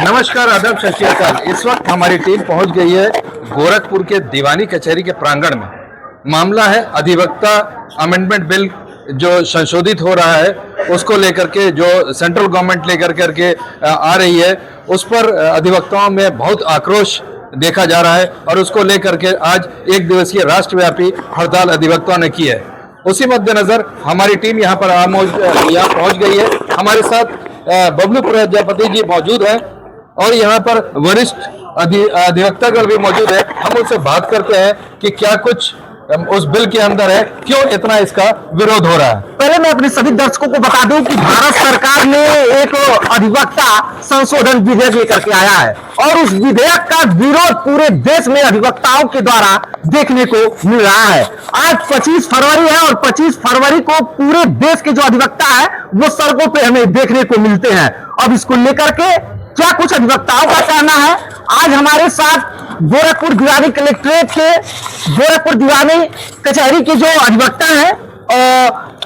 नमस्कार, आदाब, सत श्री अकाल। इस वक्त हमारी टीम पहुंच गई है गोरखपुर के दीवानी कचहरी के प्रांगण में। मामला है अधिवक्ता अमेंडमेंट बिल जो संशोधित हो रहा है उसको लेकर के, जो सेंट्रल गवर्नमेंट लेकर करके आ रही है, उस पर अधिवक्ताओं में बहुत आक्रोश देखा जा रहा है और उसको लेकर के आज एक दिवसीय राष्ट्रव्यापी हड़ताल अधिवक्ताओं ने की है। उसी मद्देनजर हमारी टीम यहाँ पहुँच गई है। हमारे साथ बबलू प्रजापति जी मौजूद हैं और यहाँ पर वरिष्ठ अधिवक्तागण भी मौजूद है। हम उनसे बात करते हैं कि क्या कुछ उस बिल के अंदर है, क्यों इतना इसका विरोध हो रहा है। पहले मैं अपने सभी दर्शकों को बता दूं कि भारत सरकार ने एक अधिवक्ता संशोधन विधेयक लेकर के आया है और उस विधेयक का विरोध पूरे देश में अधिवक्ताओं के द्वारा देखने को मिल रहा है। आज 25 फरवरी है और 25 फरवरी को पूरे देश के जो अधिवक्ता है वो सड़कों पे हमें देखने को मिलते हैं। अब इसको लेकर के क्या कुछ अधिवक्ताओं का कहना है, आज हमारे साथ गोरखपुर दीवानी कलेक्ट्रेट के गोरखपुर दीवानी कचहरी के जो अधिवक्ता हैं,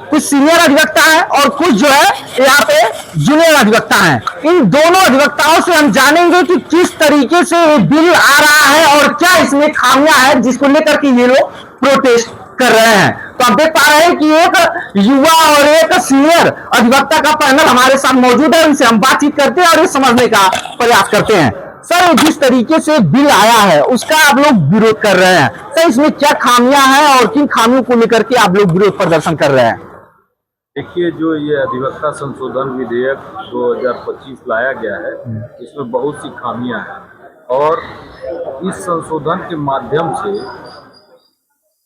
कुछ सीनियर अधिवक्ता हैं और कुछ जो है यहाँ पे जूनियर अधिवक्ता हैं। इन दोनों अधिवक्ताओं से हम जानेंगे कि किस तरीके से ये बिल आ रहा है और क्या इसमें खामियां हैं जिसको लेकर के ये लोग प्रोटेस्ट कर रहे हैं। तो आप देख पा रहे हैं कि एक युवा और एक सीनियर अधिवक्ता का पैनल हमारे साथ मौजूद है। उनसे हम बातचीत करते हैं और ये समझने का प्रयास करते हैं। सर, जिस तरीके से बिल आया है उसका आप लोग विरोध कर रहे हैं, सर इसमें क्या खामियां हैं और किन खामियों को लेकर के आप लोग विरोध प्रदर्शन कर रहे हैं? देखिए, जो ये अधिवक्ता संशोधन विधेयक 2025 लाया गया है, इसमें बहुत सी खामियां हैं और इस संशोधन के माध्यम से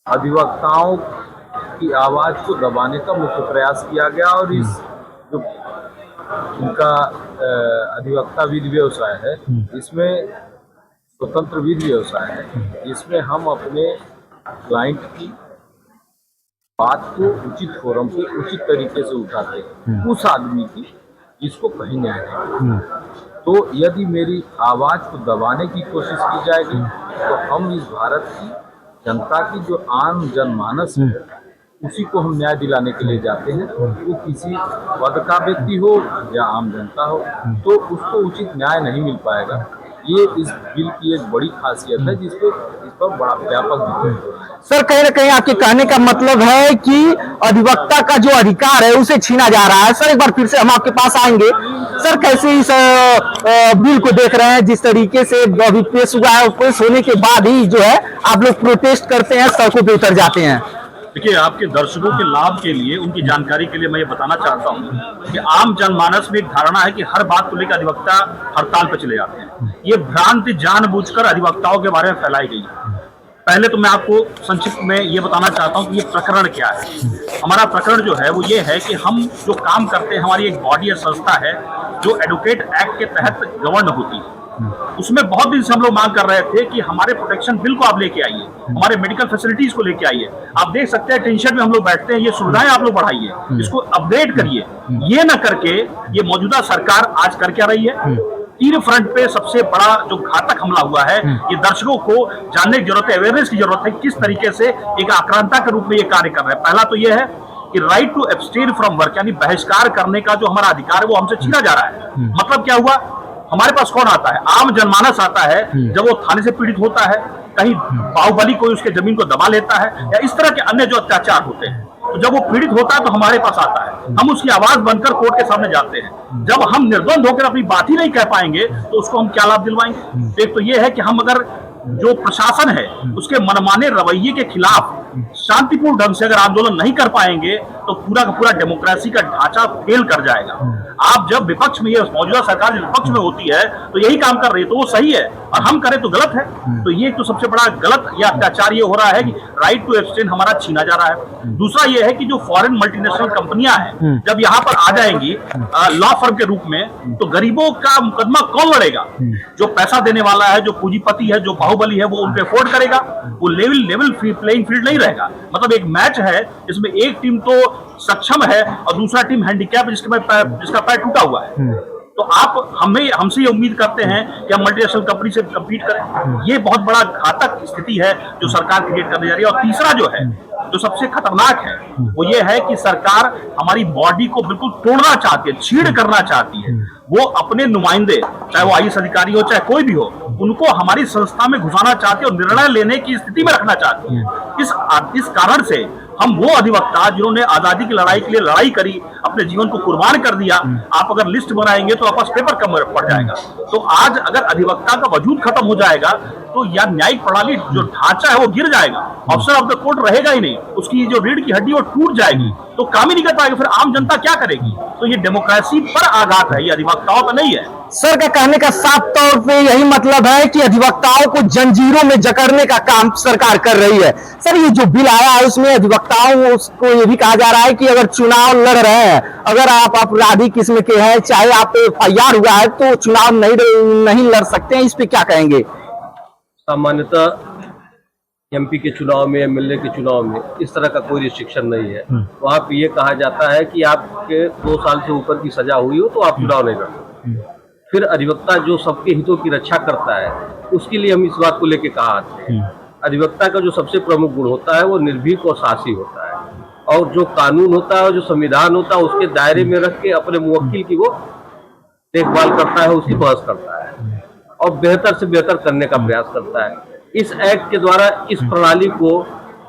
अधिवक्ताओं की आवाज को दबाने का मुख्य प्रयास किया गया और इस जो उनका अधिवक्ता विधि व्यवसाय है, इसमें स्वतंत्र विधि व्यवसाय है, इसमें हम अपने क्लाइंट की बात को उचित फोरम पे उचित तरीके से उठाते हैं, उस आदमी की जिसको कहीं न्याय नहीं। तो यदि मेरी आवाज को दबाने की कोशिश की जाएगी तो हम इस भारत की जनता की जो आम जनमानस है उसी को हम न्याय दिलाने के लिए जाते हैं। वो किसी पद का व्यक्ति हो या आम जनता हो, तो उसको उचित न्याय नहीं मिल पाएगा। ये इस बिल की एक बड़ी खासियत है इस पर बड़ा व्यापक विरोध हो रहा है। सर, कहीं ना कहीं आपके कहने का मतलब है कि अधिवक्ता का जो अधिकार है उसे छीना जा रहा है। सर, एक बार फिर से हम आपके पास आएंगे। सर, कैसे इस बिल को देख रहे हैं, जिस तरीके से अभी पेश हुआ है, पेश होने के बाद ही जो है आप लोग प्रोटेस्ट करते हैं, सड़कों पे उतर जाते हैं? देखिए, आपके दर्शकों के लाभ के लिए, उनकी जानकारी के लिए मैं ये बताना चाहता हूँ कि आम जनमानस में एक धारणा है कि हर बात को लेकर अधिवक्ता हड़ताल पर चले जाते हैं। ये भ्रांति जानबूझकर अधिवक्ताओं के बारे में फैलाई गई है। पहले तो मैं आपको संक्षिप्त में ये बताना चाहता हूँ कि ये प्रकरण क्या है। हमारा प्रकरण जो है वो ये है कि हम जो काम करते हैं, हमारी एक बॉडी या संस्था है जो एडवोकेट एक्ट के तहत गवर्न होती है। उसमें बहुत दिन से हम लोग मांग कर रहे थे कि हमारे प्रोटेक्शन बिल को आप लेके आइए, हमारे मेडिकल फैसिलिटीज को लेके आइए। आप देख सकते हैं टेंशन में हम लोग बैठते हैं, ये सुविधाएं आप लोग बढ़ाइए, इसको अपडेट करिए। ये ना करके ये मौजूदा सरकार आज कर क्या रही है, तीन फ्रंट पे सबसे बड़ा जो घातक हमला हुआ है, ये दर्शकों को जानने की जरूरत है, अवेयरनेस की जरूरत है किस तरीके से एक आक्रांता के रूप में ये कार्य कर रहे हैं। पहला तो ये है कि right to abstain from work, यानी बहिष्कार करने का जो हमारा अधिकार है वो हमसे छीना जा रहा है। मतलब क्या हुआ, हमारे पास कौन आता है, आम जनमानस आता है। जब वो थाने से पीड़ित होता है, कहीं बाहुबली कोई उसके जमीन को दबा लेता है या इस तरह के अन्य जो अत्याचार होते हैं, तो जब वो पीड़ित होता है तो हमारे पास आता है, हम उसकी आवाज बनकर कोर्ट के सामने जाते हैं। जब हम निर्द्वंद होकर अपनी बात ही नहीं कह पाएंगे तो उसको हम क्या लाभ दिलवाएंगे। एक तो ये है कि हम अगर जो प्रशासन है उसके मनमाने रवैये के खिलाफ शांतिपूर्ण ढंग से अगर आंदोलन नहीं कर पाएंगे तो पूरा का पूरा डेमोक्रेसी का ढांचा फेल कर जाएगा। आप जब विपक्ष में, ये मौजूदा सरकार जब विपक्ष में होती है तो यही काम कर रही है, तो वो सही है, और हम करें तो गलत है। तो ये तो सबसे बड़ा गलत या अत्याचार ये हो रहा है कि राइट टू एब्सटेन हमारा छीना जा रहा है। दूसरा ये है कि जो फॉरेन मल्टीनेशनल कंपनियां हैं जब यहाँ पर आ जाएंगी लॉ फर्म के रूप में, तो गरीबों का मुकदमा कौन लड़ेगा? जो पैसा देने वाला है, जो पूंजीपति है, जो बाहुबली है, वो उन पे अफोर्ड करेगा। वो लेवल प्लेइंग फील्ड नहीं रहेगा। मतलब एक मैच है जिसमें एक टीम तो सक्षम है और दूसरा टीम हैंडीकैप जिसका पैर टूटा हुआ है। तो आप हमसे ये उम्मीद करते हैं कि हम मल्टीनेशनल कंपनी से कम्पीट करें, ये बहुत बड़ा घातक स्थिति है जो सरकार क्रिएट करने जा रही है। और तीसरा जो है, जो सबसे खतरनाक है, वो ये है कि सरकार हमारी बॉडी को बिल्कुल तोड़ना चाहती है, छीड़ करना चाहती है। वो अपने नुमाइंदे, चाहे वो आईएएस अधिकारी हो चाहे कोई भी हो, उनको हमारी संस्था में घुसाना चाहते हैं और निर्णय लेने की स्थिति में रखना चाहते हैं। इस कारण से हम वो अधिवक्ता जिन्होंने आजादी की लड़ाई के लिए लड़ाई करी, अपने जीवन को कुर्बान कर दिया, आप अगर लिस्ट बनाएंगे तो आपका पेपर कम पड़ जाएगा। तो आज अगर अधिवक्ता का वजूद खत्म हो जाएगा तो या न्यायिक प्रणाली जो ढांचा है वो गिर जाएगा, ऑफिसर ऑफ द कोर्ट रहेगा ही नहीं, उसकी जो रीढ़ की हड्डी वो टूट जाएगी, तो काम ही नहीं कर पाएगा, फिर आम जनता क्या करेगी? तो ये डेमोक्रेसी पर आघात है, ये अधिवक्ताओं पर नहीं है। सर का कहने का साफ तौर पे यही मतलब है कि अधिवक्ताओं को जंजीरों में जकड़ने का काम सरकार कर रही है। सर ये जो बिल आया है उसमें अधिवक्ताओं को ये भी कहा जा रहा है कि अगर चुनाव लड़ रहे हैं, अगर आप अपराधी किस्म के हैं, चाहे आप FIR हुआ है तो चुनाव नहीं लड़ सकते हैं, इस पे क्या कहेंगे? सामान्यतः MP के चुनाव में, MLA के चुनाव में इस तरह का कोई रिस्ट्रिक्शन नहीं है। वहाँ पे ये कहा जाता है कि आपके 2 साल से ऊपर की सजा हुई हो तो आप चुनाव नहीं लड़ सकते। फिर अधिवक्ता जो सबके हितों की रक्षा करता है, उसके लिए हम इस बात को लेके कहा आते हैं। अधिवक्ता का जो सबसे प्रमुख गुण होता है वो निर्भीक और साहसी होता है, और जो कानून होता है और जो संविधान होता है उसके दायरे में रख के अपने मुवक्किल की वो देखभाल करता है, उसकी बहस करता है और बेहतर से बेहतर करने का प्रयास करता है। इस एक्ट के द्वारा इस प्रणाली को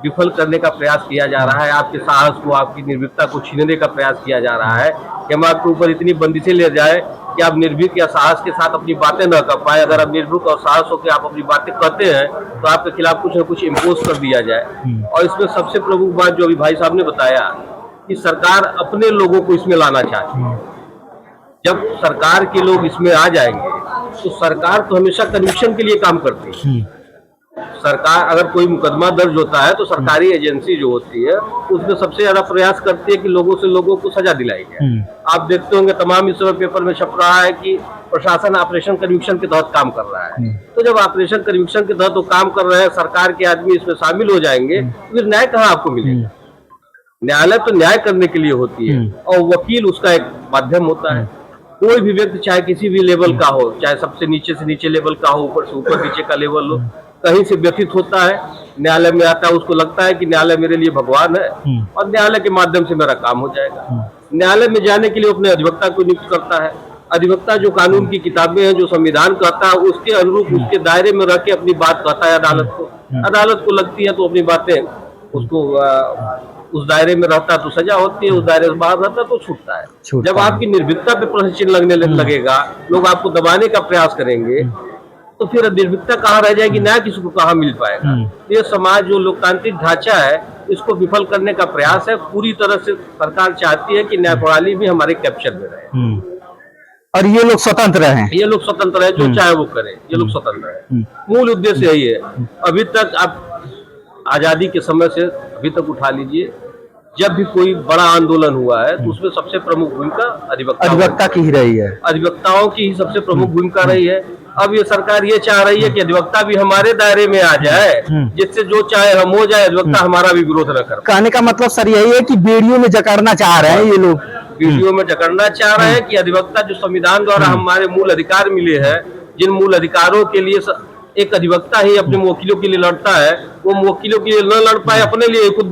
विफल करने का प्रयास किया जा रहा है। आपके साहस को, आपकी निर्भीकता को छीनने का प्रयास किया जा रहा है कि हम आपके ऊपर इतनी बंदिशें ले जाए कि आप निर्भीक या साहस के साथ अपनी बातें न कर पाए। अगर आप निर्भीक और साहस होकर आप अपनी बातें करते हैं तो आपके खिलाफ कुछ न कुछ इम्पोज कर दिया जाए। और इसमें सबसे प्रमुख बात जो अभी भाई साहब ने बताया कि सरकार अपने लोगों को इसमें लाना चाहती है। जब सरकार के लोग इसमें आ जाएंगे तो सरकार तो हमेशा कन्विक्शन के लिए काम करती है। सरकार अगर कोई मुकदमा दर्ज होता है तो सरकारी एजेंसी जो होती है उसमें सबसे ज्यादा प्रयास करती है कि लोगों को सजा दिलाई जाए। आप देखते होंगे तमाम इस समय पेपर में छप रहा है कि प्रशासन ऑपरेशन कन्विक्शन के तहत काम कर रहा है। तो जब ऑपरेशन कन्विक्शन के तहत वो काम कर रहे हैं, सरकार के आदमी इसमें शामिल हो जाएंगे, फिर न्याय कहाँ आपको मिलेगा? न्यायालय तो न्याय करने के लिए होती है और वकील उसका एक माध्यम होता है। कोई भी व्यक्ति चाहे किसी भी लेवल का हो, चाहे सबसे नीचे से नीचे लेवल का हो, ऊपर से ऊपर नीचे का लेवल हो, कहीं से व्यतीत होता है, न्यायालय में आता है, उसको लगता है कि न्यायालय मेरे लिए भगवान है और न्यायालय के माध्यम से मेरा काम हो जाएगा। न्यायालय में जाने के लिए अपने अधिवक्ता को नियुक्त करता है। अधिवक्ता जो कानून की किताबें हैं, जो संविधान कहता है, उसके अनुरूप उसके दायरे में रह के अपनी बात कहता है अदालत को। अदालत को लगती है तो अपनी बातें उसको उस दायरे में रहता है तो सजा होती है, उस दायरे से बाहर रहता है तो छूटता है। जब आपकी निर्भीकता पे प्रश्न चिन्ह लगने लगेगा, लोग आपको दबाने का प्रयास करेंगे, तो फिर निर्भीकता कहाँ रह जाएगी? न्याय किसी को कहाँ मिल पाएगा? ये समाज जो लोकतांत्रिक ढांचा है इसको विफल करने का प्रयास है। पूरी तरह से सरकार चाहती है कि न्याय प्रणाली भी हमारे कैप्चर में रहे और ये लोग स्वतंत्र हैं। ये लोग स्वतंत्र है, जो चाहे वो करे, ये लोग स्वतंत्र है। मूल उद्देश्य यही है। अभी तक आप आजादी के समय से अभी तक उठा लीजिए, जब भी कोई बड़ा आंदोलन हुआ है तो उसमें सबसे प्रमुख भूमिका अधिवक्ता की ही रही है। अधिवक्ताओं की ही सबसे प्रमुख भूमिका रही है। अब ये सरकार ये चाह रही है कि अधिवक्ता भी हमारे दायरे में आ जाए, जिससे जो चाहे हम हो जाए, अधिवक्ता हमारा भी विरोध न कर। कहने का मतलब सर यही है कि बेड़ियों में जकड़ना चाह रहे हैं ये लोग, वीडियो में जकड़ना चाह रहे हैं कि अधिवक्ता जो संविधान द्वारा हमारे मूल अधिकार मिले हैं, जिन मूल अधिकारों के लिए एक अधिवक्ता ही अपने वकीलों के लिए लड़ता है, वो वकीलों के लिए न लड़ पाए, अपने लिए खुद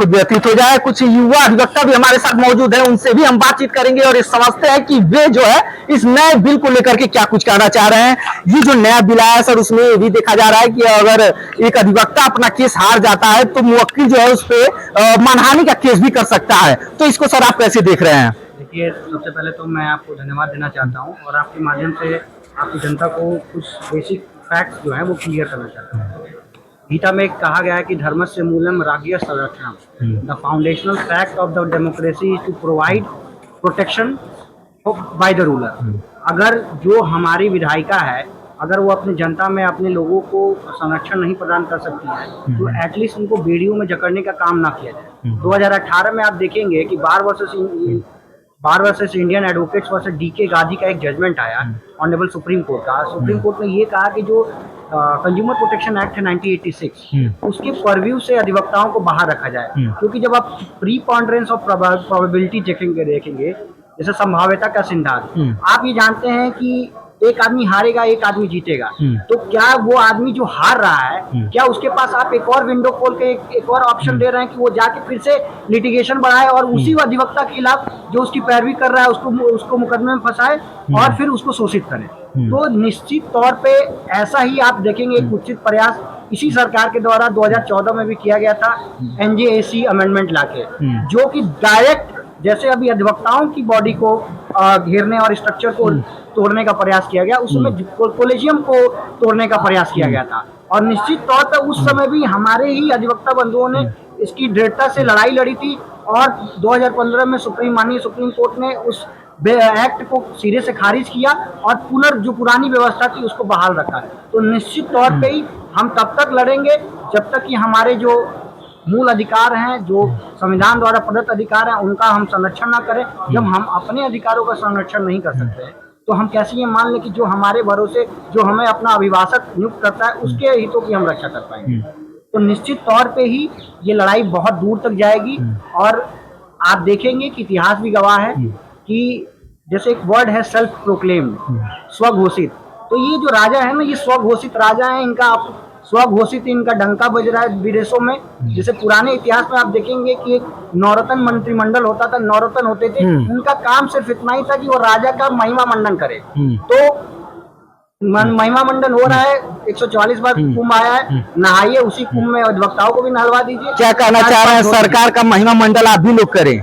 व्यतीत हो जाए। कुछ युवा अधिवक्ता भी हमारे साथ मौजूद है, उनसे भी हम बातचीत करेंगे और समझते हैं कि वे जो है इस नए बिल को लेकर के क्या कुछ कहना चाह रहे हैं। ये जो नया बिल आया सर, उसमें ये भी देखा जा रहा है कि अगर एक अधिवक्ता अपना केस हार जाता है तो मुवक्किल जो है उस पर मानहानि का केस भी कर सकता है। तो इसको सर आप कैसे देख रहे हैं? देखिए, सबसे पहले तो मैं आपको धन्यवाद देना चाहता हूँ और आपके माध्यम से आपकी जनता को कुछ बेसिक फैक्ट्स जो है वो क्लियर करना चाहता हूँ। गीता में कहा गया है कि धर्मस्य मूलम राज्ञः संरक्षणम। The foundational fact of the democracy is to provide protection by the ruler. अगर जो हमारी विधायिका है, अगर वो अपनी जनता में अपने लोगों को संरक्षण नहीं प्रदान कर सकती है तो एटलीस्ट उनको बेड़ियों में जकड़ने का काम ना किया जाए। 2018 में आप देखेंगे कि bar versus Indian advocates versus DK Gandhi का एक जजमेंट आया ऑनरेबल सुप्रीम कोर्ट का। सुप्रीम कोर्ट ने ये कहा कि जो कंज्यूमर प्रोटेक्शन एक्ट है 1986, उसके परव्यू से अधिवक्ताओं को बाहर रखा जाए। क्योंकि जब आप प्रीपॉन्डरेंस ऑफ प्रोबेबिलिटी देखेंगे, जैसे संभाव्यता का सिद्धांत, आप ये जानते हैं कि एक आदमी हारेगा, एक आदमी जीतेगा। तो क्या वो आदमी जो हार रहा है, क्या उसके पास आप एक और विंडो खोल के एक और ऑप्शन दे रहे हैं कि वो जाके फिर से लिटिगेशन बढ़ाए और उसी अधिवक्ता के खिलाफ जो उसकी पैरवी कर रहा है उसको मुकदमे में फंसाए और फिर उसको शोषित करे? तो निश्चित तौर पे ऐसा ही आप देखेंगे एक उचित प्रयास इसी सरकार के द्वारा 2014 में भी किया गया था, NJAC अमेंडमेंट लाके, जो कि डायरेक्ट जैसे अभी अधिवक्ताओं की बॉडी को घेरने और स्ट्रक्चर को तोड़ने का प्रयास किया गया, उसमें कॉलेजियम को तोड़ने का प्रयास किया गया था। और निश्चित तौर पर उस समय भी हमारे ही अधिवक्ता बंधुओं ने इसकी दृढ़ता से लड़ाई लड़ी थी और 2015 में माननीय सुप्रीम कोर्ट ने उस एक्ट को सिरे से खारिज किया और जो पुरानी व्यवस्था थी उसको बहाल रखा। तो निश्चित तौर पे ही हम तब तक लड़ेंगे जब तक कि हमारे जो मूल अधिकार हैं, जो संविधान द्वारा प्रदत्त अधिकार हैं, उनका हम संरक्षण ना करें। जब हम अपने अधिकारों का संरक्षण नहीं कर सकते हैं तो हम कैसे ये मान लें कि जो हमारे भरोसे जो हमें अपना अभिभाषक नियुक्त करता है उसके हितों की हम रक्षा कर पाएंगे? तो निश्चित तौर पे ही ये लड़ाई बहुत दूर तक जाएगी। और आप देखेंगे कि इतिहास भी गवाह है कि जैसे एक वर्ड है सेल्फ प्रोक्लेम्ड, स्वघोषित। तो ये जो राजा है ना, ये स्वघोषित राजा है, इनका स्वघोषित इनका डंका बज रहा है विदेशों में। जैसे पुराने इतिहास में आप देखेंगे कि एक नौरत्न मंत्रिमंडल होता था, नौरत्न होते थे, उनका काम सिर्फ इतना ही था कि वो राजा का महिमा मंडन करे। तो महिमा मंडन हो रहा है, 144 बार कुंभ आया है, नहाइए उसी कुंभ में अधिवक्ताओं को भी नहलवा दीजिए। क्या कहना चाह रहे हैं, सरकार का महिमा मंडल आप भी लोग करें?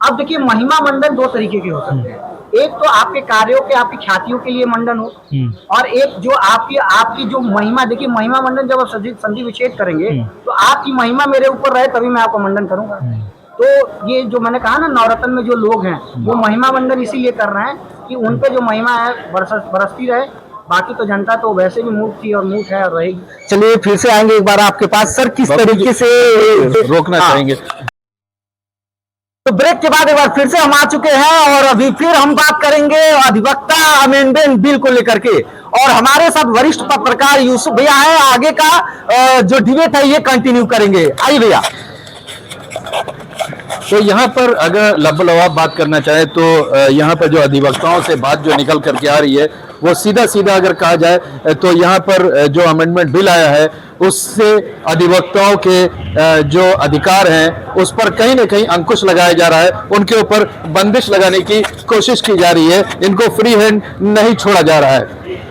अब देखिए, महिमा मंडन दो तरीके के हो सकते हैं। एक तो आपके कार्यों के, आपकी ख्यातियों के लिए मंडन हो, और एक जो आपकी जो महिमा, देखिए महिमा मंडन जब आप संधि विच्छेद करेंगे तो आपकी महिमा मेरे ऊपर रहे तभी मैं आपको मंडन करूंगा। तो ये जो मैंने कहा ना, नवरत्न में जो लोग हैं वो महिमा मंडन इसीलिए कर रहे हैं कि उन पे जो महिमा है बरसती रहे। बाकी तो जनता तो वैसे भी मूर्ख थी और मूर्ख है और रहेगी। चलिए फिर से आएंगे एक बार आपके पास। सर, किस तरीके से रोकना चाहेंगे? तो ब्रेक के बाद एक बार फिर से हम आ चुके हैं और अभी फिर हम बात करेंगे अधिवक्ता अमेंडमेंट बिल को लेकर के। और हमारे साथ वरिष्ठ पत्रकार यूसुफ भैया है। आगे का जो डिबेट है ये कंटिन्यू करेंगे। आइए भैया। तो यहाँ पर अगर लबलवाब बात करना चाहे तो यहाँ पर जो अधिवक्ताओं से बात जो निकल करके आ रही है वो सीधा सीधा अगर कहा जाए तो यहाँ पर जो अमेंडमेंट बिल आया है उससे अधिवक्ताओं के जो अधिकार हैं उस पर कहीं ना कहीं अंकुश लगाया जा रहा है, उनके ऊपर बंदिश लगाने की कोशिश की जा रही है, इनको फ्री हैंड नहीं छोड़ा जा रहा है।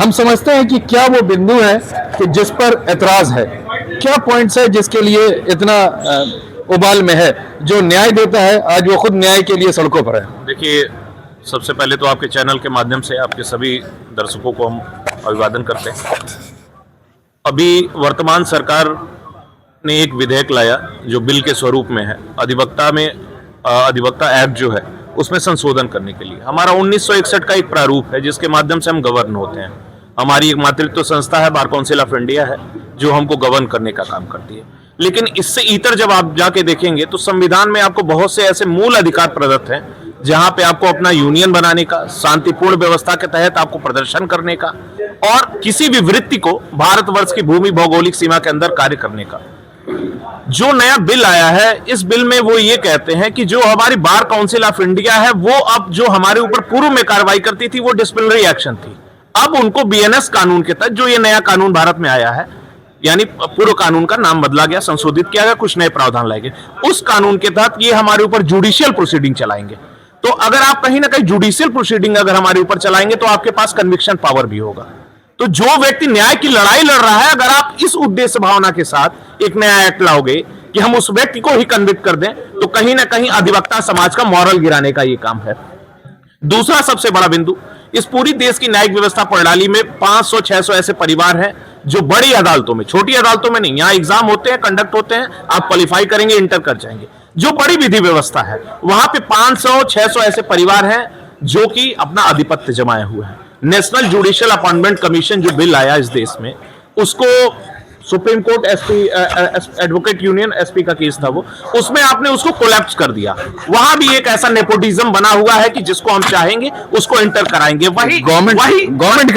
हम समझते हैं कि क्या वो बिंदु है कि जिस पर एतराज है, क्या पॉइंट्स है जिसके लिए इतना उबाल में है, जो न्याय देता है आज वो खुद न्याय के लिए सड़कों पर है। देखिए, सबसे पहले तो आपके चैनल के माध्यम से आपके सभी दर्शकों को हम अभिवादन करते हैं। अभी वर्तमान सरकार ने एक विधेयक लाया जो बिल के स्वरूप में है, अधिवक्ता एक्ट जो है उसमें संशोधन करने के लिए। हमारा 1961 का एक प्रारूप है जिसके माध्यम से हम गवर्न होते हैं। हमारी एक मातृत्व संस्था है, बार काउंसिल ऑफ इंडिया है, जो हमको गवर्न करने का काम करती है। लेकिन इससे इतर जब आप जाके देखेंगे तो संविधान में आपको बहुत से ऐसे मूल अधिकार प्रदत्त हैं जहां पे आपको अपना यूनियन बनाने का, शांतिपूर्ण व्यवस्था के तहत आपको प्रदर्शन करने का और किसी भी वृत्ति को भारतवर्ष की भूमि भौगोलिक सीमा के अंदर कार्य करने का। जो नया बिल आया है, इस बिल में वो ये कहते हैं कि जो हमारी बार काउंसिल ऑफ इंडिया है वो अब जो हमारे ऊपर पूर्व में कार्रवाई करती थी वो डिसिप्लिनरी एक्शन थी, अब उनको BNS कानून के तहत, जो ये नया कानून भारत में आया है, यानी पूर्व कानून का नाम बदला गया, संशोधित किया गया, कुछ नए प्रावधान लाए गए, उस कानून के तहत ये हमारे ऊपर जुडिशियल प्रोसीडिंग चलाएंगे। तो अगर आप कहीं ना कहीं जुडिशियल प्रोसीडिंग अगर हमारे ऊपर चलाएंगे तो आपके पास कन्विक्शन पावर भी होगा। तो जो व्यक्ति न्याय की लड़ाई लड़ रहा है, अगर आप इस उद्देश्य भावना के साथ एक नया एक्ट लाओगे कि हम उस व्यक्ति को ही कन्विक्ट कर दें, तो कहीं ना कहीं अधिवक्ता समाज का मॉरल गिराने का ये काम है। दूसरा सबसे बड़ा बिंदु, इस पूरी देश की न्यायिक व्यवस्था प्रणाली में 500-600 ऐसे परिवार हैं जो बड़ी अदालतों में, छोटी अदालतों में नहीं, यहाँ एग्जाम होते हैं, कंडक्ट होते हैं, आप क्वालिफाई करेंगे, इंटर कर जाएंगे, जो बड़ी विधि व्यवस्था है वहां पे 500-600 ऐसे परिवार हैं जो कि अपना आधिपत्य जमाए हुए हैं। नेशनल जुडिशियल अपॉइंटमेंट कमीशन जो बिल आया इस देश में, उसको supreme court advocate union SP का केस था वो, उसमें आपने उसको कोलैप्स कर दिया। वहां भी एक ऐसा नेपोटिज्म बना हुआ है कि जिसको हम चाहेंगे उसको एंटर कराएंगे, वही गवर्नमेंट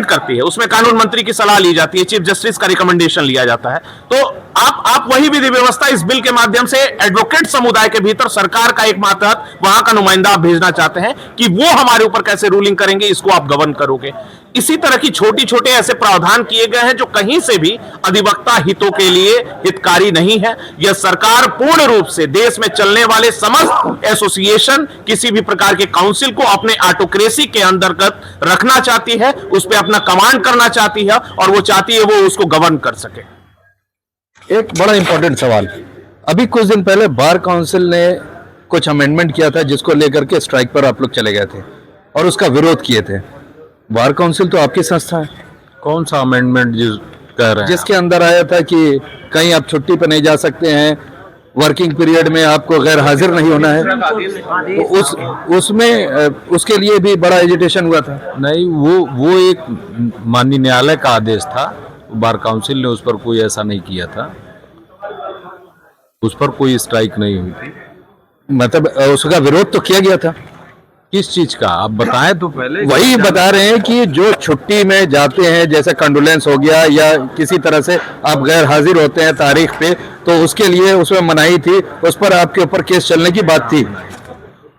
करती है, उसमें कानून मंत्री की सलाह ली जाती है, चीफ जस्टिस का रिकमेंडेशन लिया जाता है। तो आप वही विधि व्यवस्था इस बिल के माध्यम से एडवोकेट समुदाय के भीतर सरकार का एक मातहत वहां का नुमाइंदा आप भेजना चाहते हैं कि वो हमारे ऊपर कैसे रूलिंग करेंगे, इसको आप गवर्न करोगे। इसी तरह की छोटी छोटे ऐसे प्रावधान किए गए हैं जो कहीं से भी अधिवक्ता हितों के लिए हितकारी नहीं है। यह सरकार पूर्ण रूप से देश में चलने वाले समस्त एसोसिएशन, किसी भी प्रकार के काउंसिल को अपने ऑटोक्रेसी के अंतर्गत रखना चाहती है, उस पर अपना कमांड करना चाहती है और वो चाहती है वो उसको गवर्न कर सके। एक बड़ा इंपॉर्टेंट सवाल, अभी कुछ दिन पहले बार काउंसिल ने कुछ अमेंडमेंट किया था जिसको लेकर के स्ट्राइक पर आप लोग चले गए थे और उसका विरोध किए थे। बार काउंसिल तो आपकी संस्था है। कौन सा अमेंडमेंट कह रहे हैं? जिसके अंदर आया था कि कहीं आप छुट्टी पर नहीं जा सकते हैं, वर्किंग पीरियड में आपको गैर हाजिर नहीं होना है, तो उसमें उसके लिए भी बड़ा एजिटेशन हुआ था। नहीं, वो एक माननीय न्यायालय का आदेश था, बार काउंसिल ने उस पर कोई ऐसा नहीं किया था, उस पर कोई स्ट्राइक नहीं हुई थी। मतलब उसका विरोध तो किया गया था। किस चीज का आप बताएं तो पहले। वही बता रहे हैं कि जो छुट्टी में जाते हैं, जैसे कंडोलेंस हो गया या किसी तरह से आप गैर हाजिर होते हैं तारीख पे, तो उसके लिए उसमें मनाही थी, उस पर आपके ऊपर केस चलने की बात थी।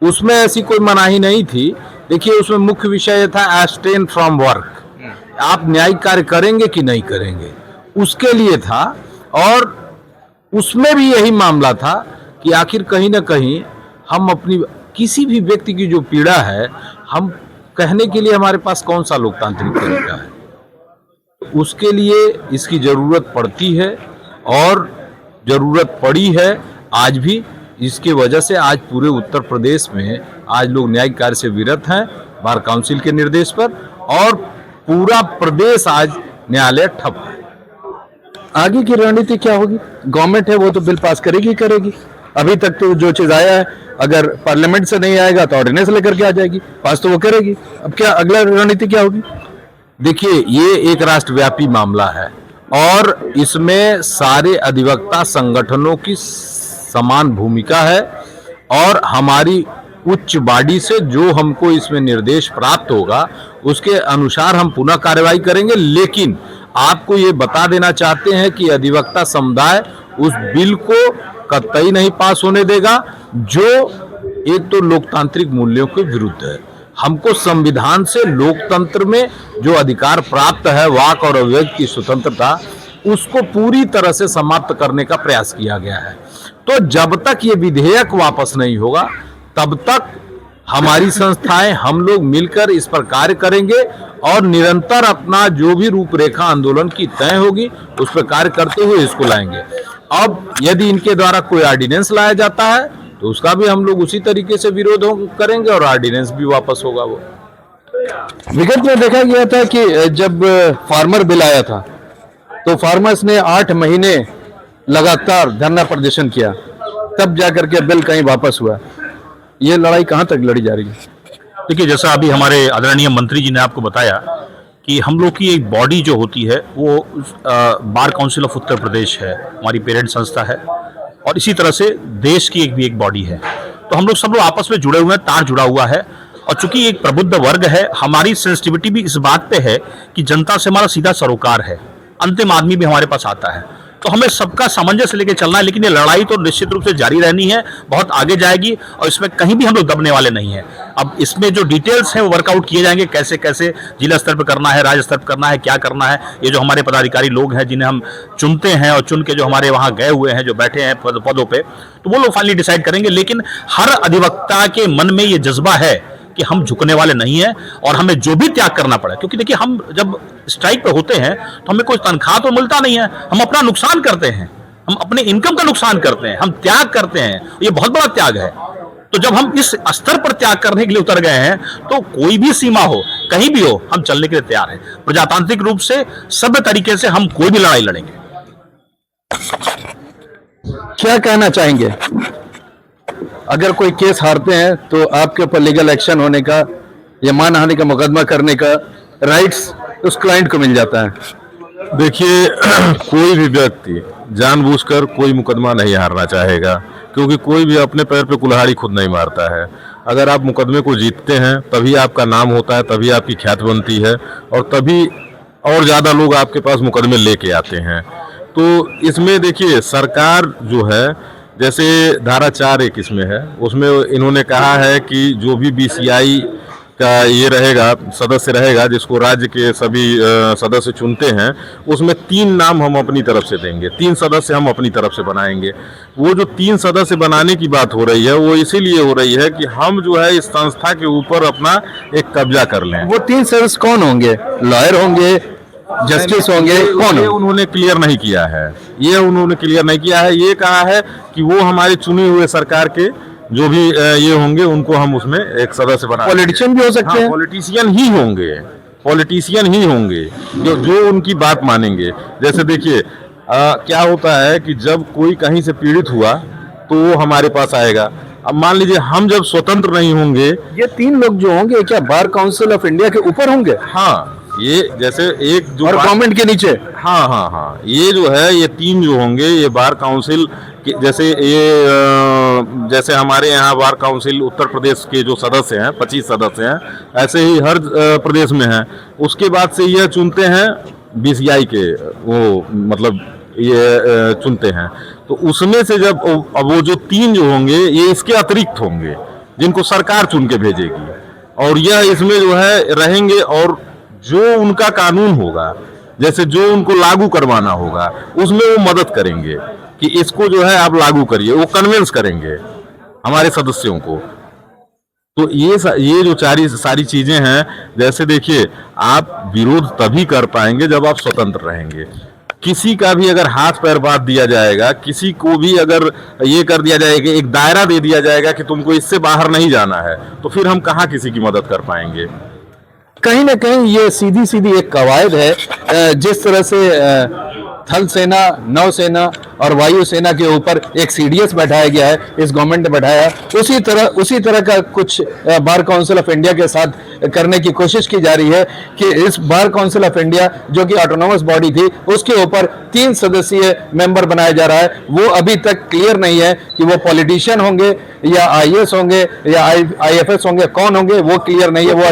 उसमें ऐसी कोई मनाही नहीं थी। देखिए, उसमें मुख्य विषय था एब्सटेन फ्रॉम वर्क, आप न्यायिक कार्य करेंगे कि नहीं करेंगे, उसके लिए था। और उसमें भी यही मामला था कि आखिर कहीं ना कहीं हम अपनी किसी भी व्यक्ति की जो पीड़ा है, हम कहने के लिए हमारे पास कौन सा लोकतांत्रिक तरीका है, उसके लिए इसकी जरूरत पड़ती है और जरूरत पड़ी है आज भी। इसके वजह से आज पूरे उत्तर प्रदेश में आज लोग न्यायिक कार्य से विरत हैं बार काउंसिल के निर्देश पर, और पूरा प्रदेश आज न्यायालय ठप है। आगे की रणनीति क्या होगी? गवर्नमेंट है वो तो बिल पास करेगी करेगी। अभी तक तो जो चीज आया है, अगर पार्लियामेंट से नहीं आएगा तो ऑर्डिनेंस लेकर के आ जाएगी, पास तो वो करेगी। अब क्या अगला रणनीति क्या होगी? देखिए, ये एक राष्ट्रव्यापी मामला है और इसमें सारे अधिवक्ता संगठनों की समान भूमिका है और हमारी उच्च बॉडी से जो हमको इसमें निर्देश प्राप्त होगा उसके अनुसार हम पुनः कार्रवाई करेंगे। लेकिन आपको ये बता देना चाहते हैं कि अधिवक्ता समुदाय उस बिल को कतई नहीं पास होने देगा जो एक तो लोकतांत्रिक मूल्यों के विरुद्ध है। हमको संविधान से लोकतंत्र में जो अधिकार प्राप्त है, वाक और अभिव्यक्ति की स्वतंत्रता, उसको पूरी तरह से समाप्त करने का प्रयास किया गया है। तो जब तक ये विधेयक वापस नहीं होगा तब तक हमारी संस्थाएं, हम लोग मिलकर इस पर कार्य करेंगे और निरंतर अपना जो भी रूपरेखा आंदोलन की तय होगी उस पर कार्य करते हुए इसको लाएंगे। अब यदि इनके द्वारा कोई ऑर्डिनेंस लाया जाता है तो उसका भी हम लोग उसी तरीके से विरोध करेंगे और ऑर्डिनेंस भी वापस होगा। वो विगत में देखा गया था कि जब फार्मर बिल आया था तो फार्मर्स ने 8 महीने लगातार धरना प्रदर्शन किया, तब जाकर के बिल कहीं वापस हुआ। ये लड़ाई कहां तक लड़ी जा रही है? देखिए, जैसा अभी हमारे आदरणीय मंत्री जी ने आपको बताया कि हम लोग की एक बॉडी जो होती है वो bar council of Uttar Pradesh है, हमारी पेरेंट संस्था है, और इसी तरह से देश की एक बॉडी है। तो हम लोग सब लोग आपस में जुड़े हुए हैं, तार जुड़ा हुआ है। और चूंकि एक प्रबुद्ध वर्ग है, हमारी सेंसिटिविटी भी इस बात पे है कि जनता से हमारा सीधा सरोकार है, अंतिम आदमी भी हमारे पास आता है, तो हमें सबका सामंजस्य लेके चलना है। लेकिन ये लड़ाई तो निश्चित रूप से जारी रहनी है, बहुत आगे जाएगी और इसमें कहीं भी हम लोग दबने वाले नहीं हैं। अब इसमें जो डिटेल्स हैं वो वर्कआउट किए जाएंगे, कैसे कैसे जिला स्तर पर करना है, राज्य स्तर पर करना है, क्या करना है। ये जो हमारे पदाधिकारी लोग हैं जिन्हें हम चुनते हैं और चुन के जो हमारे वहाँ गए हुए हैं, जो बैठे हैं पदों पे, तो वो लोग फाइनली डिसाइड करेंगे। लेकिन हर अधिवक्ता के मन में ये जज्बा है कि हम झुकने वाले नहीं हैं और हमें जो भी त्याग करना पड़े, क्योंकि देखिए हम जब स्ट्राइक पे होते हैं तो हमें कोई तनख्वाह तो मिलता नहीं है, हम अपना नुकसान करते हैं, हम अपने इनकम का नुकसान करते हैं, हम त्याग करते हैं, ये बहुत बड़ा त्याग है। तो जब हम इस स्तर पर त्याग करने के लिए उतर गए हैं तो कोई भी सीमा हो, कहीं भी हो, हम चलने के लिए तैयार हैं। प्रजातांत्रिक रूप से सभ्य तरीके से हम कोई भी लड़ाई लड़ेंगे। क्या कहना चाहेंगे? अगर कोई केस हारते हैं तो आपके ऊपर लीगल एक्शन होने का या मानहानि का मुकदमा करने का राइट्स उस क्लाइंट को मिल जाता है। देखिए, कोई भी व्यक्ति जानबूझकर कोई मुकदमा नहीं हारना चाहेगा, क्योंकि कोई भी अपने पैर पे कुल्हाड़ी खुद नहीं मारता है। अगर आप मुकदमे को जीतते हैं तभी आपका नाम होता है, तभी आपकी ख्याति बनती है और तभी और ज़्यादा लोग आपके पास मुकदमे लेके आते हैं। तो इसमें देखिए सरकार जो है, जैसे धारा 4(1) इसमें है, उसमें इन्होंने कहा है कि जो भी बीसीआई का ये रहेगा, सदस्य रहेगा, जिसको राज्य के सभी सदस्य चुनते हैं, उसमें 3 नाम हम अपनी तरफ से देंगे, 3 सदस्य हम अपनी तरफ से बनाएंगे। वो जो 3 सदस्य बनाने की बात हो रही है वो इसीलिए हो रही है कि हम जो है इस संस्था के ऊपर अपना एक कब्जा कर लें। वो 3 सदस्य कौन होंगे? लॉयर होंगे, जस्टिस होंगे, कौन? ये उन्होंने क्लियर नहीं किया है, ये उन्होंने क्लियर नहीं किया है। ये कहा है कि वो हमारे चुने हुए सरकार के जो भी ये होंगे उनको हम उसमें एक सदस्य बना। पॉलिटिशियन भी हो सकते हैं, पॉलिटिशियन ही होंगे, पॉलिटिशियन ही होंगे जो उनकी बात मानेंगे। जैसे देखिए क्या होता है कि जब कोई कहीं से पीड़ित हुआ तो वो हमारे पास आएगा। अब मान लीजिए हम जब स्वतंत्र नहीं होंगे, ये 3 लोग जो होंगे क्या बार काउंसिल ऑफ इंडिया के ऊपर होंगे? हाँ, ये जैसे एक जो और गवर्नमेंट के नीचे? हाँ, ये जो है ये 3 जो होंगे ये बार काउंसिल जैसे जैसे हमारे यहाँ बार काउंसिल उत्तर प्रदेश के जो सदस्य हैं 25 सदस्य हैं, ऐसे ही हर प्रदेश में हैं। उसके बाद से यह चुनते हैं बीसीआई के, वो मतलब ये चुनते हैं। तो उसमें से जब अब वो जो 3 जो होंगे ये इसके अतिरिक्त होंगे जिनको सरकार चुन के भेजेगी, और यह इसमें जो है रहेंगे, और जो उनका कानून होगा, जैसे जो उनको लागू करवाना होगा, उसमें वो मदद करेंगे कि इसको जो है आप लागू करिए, वो कन्विंस करेंगे हमारे सदस्यों को। तो ये जो सारी चीजें हैं, जैसे देखिए आप विरोध तभी कर पाएंगे जब आप स्वतंत्र रहेंगे। किसी का भी अगर हाथ पैर बांध दिया जाएगा, किसी को भी अगर ये कर दिया जाएगा, एक दायरा दे दिया जाएगा कि तुमको इससे बाहर नहीं जाना है, तो फिर हम कहाँ किसी की मदद कर पाएंगे। कहीं ना कहीं ये सीधी एक कवायद है, जिस तरह से थल सेना, नौसेना और वायु सेना के ऊपर एक सीडीएस बैठाया गया है, इस गवर्नमेंट ने बैठाया, उसी तरह का कुछ बार काउंसिल ऑफ इंडिया के साथ करने की कोशिश की जा रही है कि इस बार काउंसिल ऑफ इंडिया जो कि ऑटोनोमस बॉडी थी, उसके ऊपर 3 सदस्यीय मेंबर बनाया जा रहा है। वो अभी तक क्लियर नहीं है कि वो पॉलिटिशियन होंगे या आईएएस होंगे या आईएफएस होंगे, कौन होंगे वो क्लियर नहीं है, वो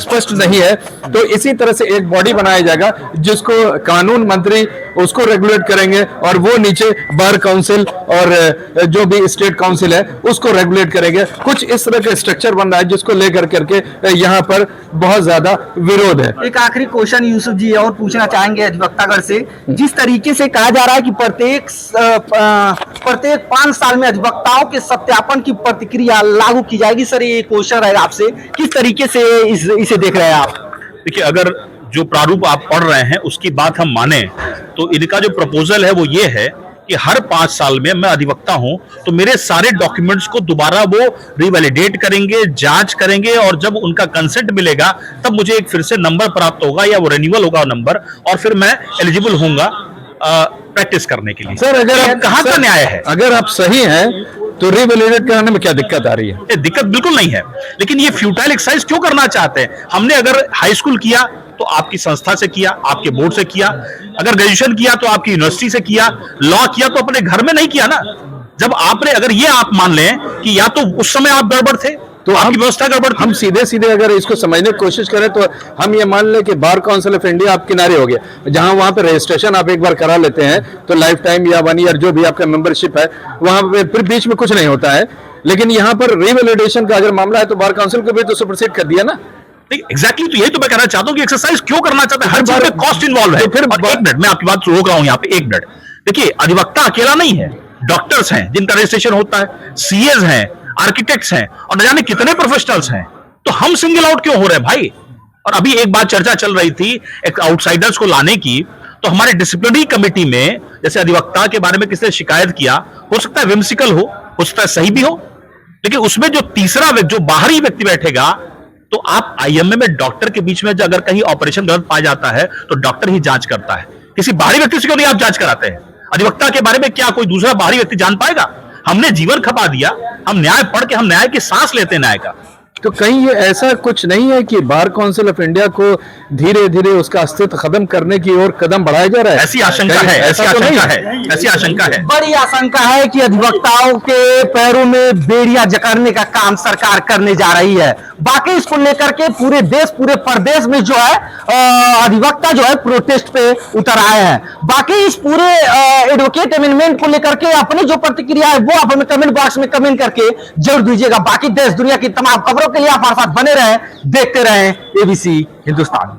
स्पष्ट नहीं है। तो इसी तरह से एक बॉडी बनाया जाएगा जिसको कानून मंत्री उसको रेगुलेट करेंगे, और वो नीचे बार काउंसिल और जो भी स्टेट काउंसिल है उसको रेगुलेट करेंगे। कुछ इस तरह का स्ट्रक्चर बन रहा है जिसको लेकर करके यहाँ पर बहुत ज्यादा विरोध है। एक आखिरी क्वेश्चन यूसुफ जी और पूछना चाहेंगे अधिवक्तागण से, जिस तरीके से कहा जा रहा है कि प्रत्येक 5 साल में अधिवक्ताओं के सत्यापन की प्रतिक्रिया लागू की जाएगी, सर ये क्वेश्चन है आपसे, किस तरीके से इसे देख रहे हैं आप? देखिए, अगर जो प्रारूप आप पढ़ रहे हैं उसकी बात हम माने तो इनका जो प्रपोजल है वो ये है कि हर 5 साल में मैं अधिवक्ता हूं तो मेरे सारे डॉक्यूमेंट्स को दोबारा वो रिवैलिडेट करेंगे, जांच करेंगे, और जब उनका कंसेंट मिलेगा तब मुझे एक फिर से नंबर प्राप्त होगा या वो रिन्यूअल होगा नंबर, और फिर मैं एलिजिबल होऊंगा प्रैक्टिस करने के लिए। सर अगर कहां का न्याय है? अगर आप सही हैं तो रिवैलिडेट कराने में क्या दिक्कत आ रही है? दिक्कत बिल्कुल नहीं है, लेकिन ये फ्यूटाइल एक्सरसाइज क्यों करना चाहते हैं? हमने अगर हाई स्कूल किया तो आपकी संस्था से किया, आपके बोर्ड से किया, अगर ग्रेजुएशन किया तो आपकी यूनिवर्सिटी से किया, लॉ किया तो अपने घर में नहीं किया ना। जब आपने अगर ये आप मान लें कि या तो उस समय आप गड़बड़ थे तो आपकी व्यवस्था गड़बड़, हम सीधे अगर इसको समझने की कोशिश करें तो हम ये मान लें कि बार काउंसिल ऑफ इंडिया आप किनारे हो गया, जहां वहां पे रजिस्ट्रेशन आप एक बार करा लेते हैं तो लाइफ टाइम या 1 ईयर जो भी आपका मेंबरशिप है वहां पे फिर बीच में कुछ नहीं होता है। लेकिन यहाँ पर रिवैलिडेशन का अगर मामला है तो बार काउंसिल को भी तो सुपरसीड कर दिया ना। एग्जैक्टली, तो यही तो मैं कहना चाहता हूं कि एक्सरसाइज क्यों करना चाहते हैं? हर चीज में कॉस्ट इन्वॉल्व है। फिर और 1 मिनट मैं आपकी बात रोक रहा हूं यहाँ पे, 1 मिनट। देखिए, अधिवक्ता अकेला नहीं है, डॉक्टर्स हैं जिनका रजिस्ट्रेशन होता है, सीएज हैं, आर्किटेक्ट्स हैं, और न जाने कितने प्रोफेशनल्स हैं। तो हम सिंगल आउट क्यों हो रहे हैं भाई? और अभी एक बात चर्चा चल रही थी एक आउटसाइडर्स को लाने की, तो हमारे डिसिप्लिनरी कमेटी में जैसे अधिवक्ता के बारे में किसी ने शिकायत किया, हो सकता है विम्सिकल हो सकता है सही भी हो, लेकिन उसमें जो तीसरा जो बाहरी व्यक्ति बैठेगा, तो आप आईएमए में डॉक्टर के बीच में जो अगर कहीं ऑपरेशन गलत पाया जाता है तो डॉक्टर ही जांच करता है, किसी बाहरी व्यक्ति से क्यों नहीं आप जांच कराते हैं? अधिवक्ता के बारे में क्या कोई दूसरा बाहरी व्यक्ति जान पाएगा? हमने जीवन खपा दिया, हम न्याय पढ़ के हम न्याय की सांस लेते हैं न्याय का। तो कहीं ये ऐसा कुछ नहीं है कि बार काउंसिल ऑफ इंडिया को धीरे धीरे उसका अस्तित्व खत्म करने की ओर कदम बढ़ाया जा रहा है? ऐसी आशंका कहीं है, ऐसी ऐसा तो नहीं आशंका है, ऐसी आशंका है। बड़ी आशंका है कि अधिवक्ताओं के पैरों में बेड़ियां जकड़ने का काम सरकार करने जा रही है। बाकी इसको लेकर के पूरे देश, पूरे प्रदेश में जो है अधिवक्ता जो है प्रोटेस्ट पे उतर आए हैं। बाकी इस पूरे एडवोकेट अमेंडमेंट को लेकर के अपनी जो प्रतिक्रिया है वो आप हमें कमेंट बॉक्स में कमेंट करके जरूर दीजिएगा। बाकी देश दुनिया की तमाम खबरों के लिए आप हमारे साथ बने रहें, देखते रहें ABC हिंदुस्तान।